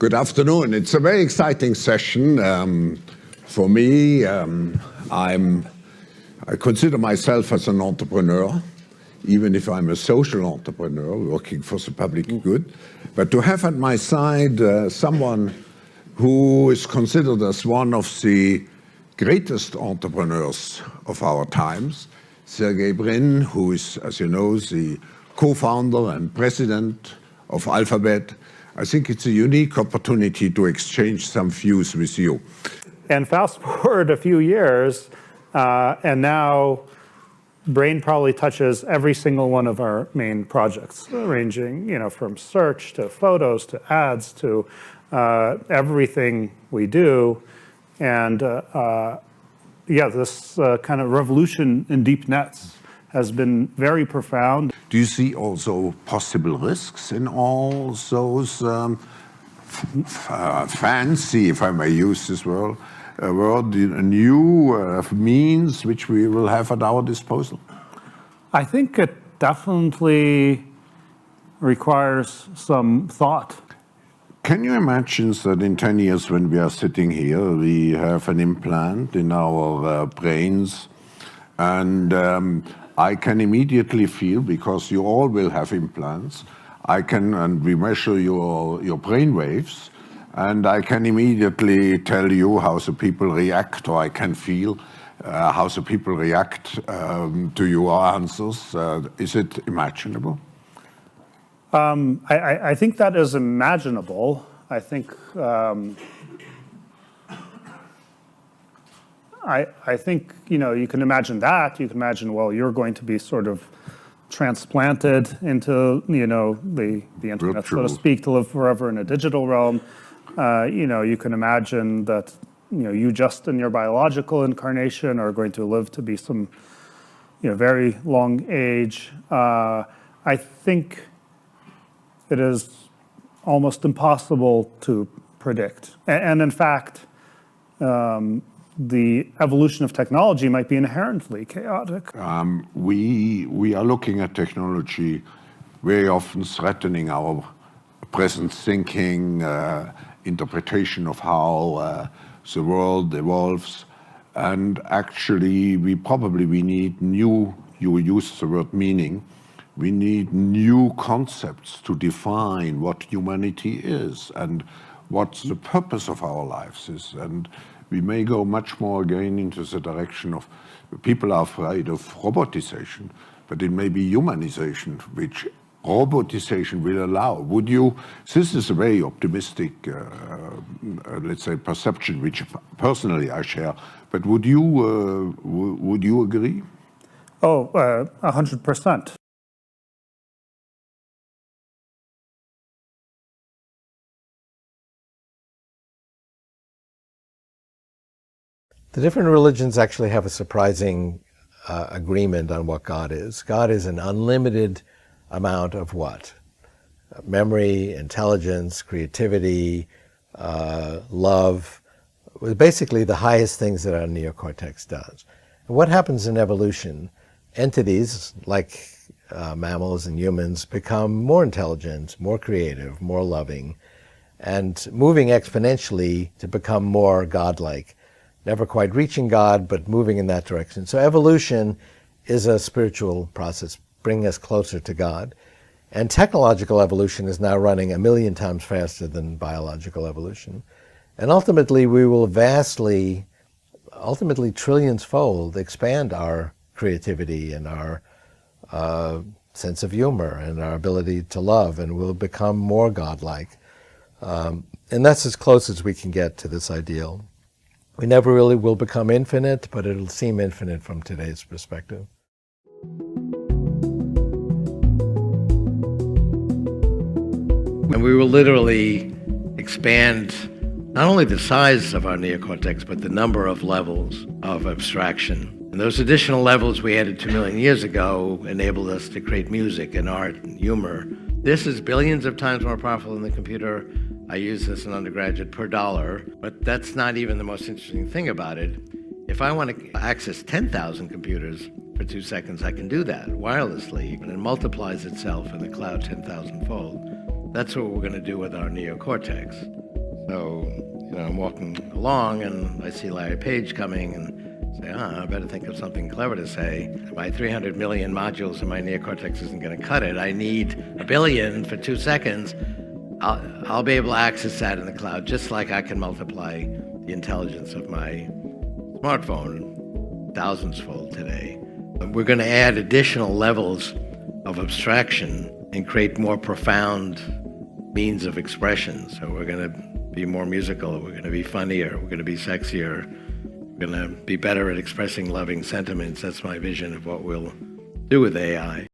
Good afternoon. It's a very exciting session. For me, I consider myself as an entrepreneur, even if I'm a social entrepreneur working for the public good. But to have at my side someone who is considered as one of the greatest entrepreneurs of our times, Sergey Brin, who is, as you know, the co-founder and president of Alphabet. I think it's a unique opportunity to exchange some views with you. And fast forward a few years, and now Brain probably touches every single one of our main projects, ranging from search to photos to ads to everything we do. And yeah, this kind of revolution in deep nets has been very profound. Do you see also possible risks in all those fancy, if I may use this word, new means which we will have at our disposal? I think it definitely requires some thought. Can you imagine that in 10 years when we are sitting here, we have an implant in our brains, and I can immediately feel, because you all will have implants, and we measure your brain waves, and I can immediately tell you how the people react, or I can feel how the people react to your answers. Is it imaginable? I think that is imaginable. I think I think you can imagine that. You can imagine, well, you're going to be sort of transplanted into the internet, so to speak, to live forever in a digital realm. You can imagine that you just in your biological incarnation are going to live to be some very long age. I think it is almost impossible to predict, and in fact, the evolution of technology might be inherently chaotic. We are looking at technology very often threatening our present thinking, interpretation of how the world evolves. And actually, we need new, you used the word meaning, we need new concepts to define what humanity is and what the purpose of our lives is. And we may go much more again into the direction of, people are afraid of robotization, but it may be humanization, which robotization will allow. This is a very optimistic, let's say, perception, which personally I share, but would you agree? Oh, 100%. The different religions actually have a surprising agreement on what God is. God is an unlimited amount of what? Memory, intelligence, creativity, love, basically the highest things that our neocortex does. And what happens in evolution? Entities like mammals and humans become more intelligent, more creative, more loving, and moving exponentially to become more godlike. Never quite reaching God, but moving in that direction. So evolution is a spiritual process, bringing us closer to God. And technological evolution is now running 1,000,000 times faster than biological evolution. And ultimately, we will ultimately trillions-fold expand our creativity and our sense of humor and our ability to love, and we'll become more godlike. And that's as close as we can get to this ideal. We never really will become infinite, but it'll seem infinite from today's perspective. And we will literally expand not only the size of our neocortex, but the number of levels of abstraction. And those additional levels we added 2 million years ago enabled us to create music and art and humor. This is billions of times more powerful than the computer. I use this in undergraduate per dollar, but that's not even the most interesting thing about it. If I want to access 10,000 computers for 2 seconds, I can do that wirelessly, and it multiplies itself in the cloud 10,000-fold. That's what we're going to do with our neocortex. So, I'm walking along and I see Larry Page coming and say, I better think of something clever to say. My 300 million modules in my neocortex isn't going to cut it. I need 1 billion for 2 seconds. I'll be able to access that in the cloud, just like I can multiply the intelligence of my smartphone thousands-fold today. We're going to add additional levels of abstraction and create more profound means of expression. So we're going to be more musical, we're going to be funnier, we're going to be sexier, we're going to be better at expressing loving sentiments. That's my vision of what we'll do with AI.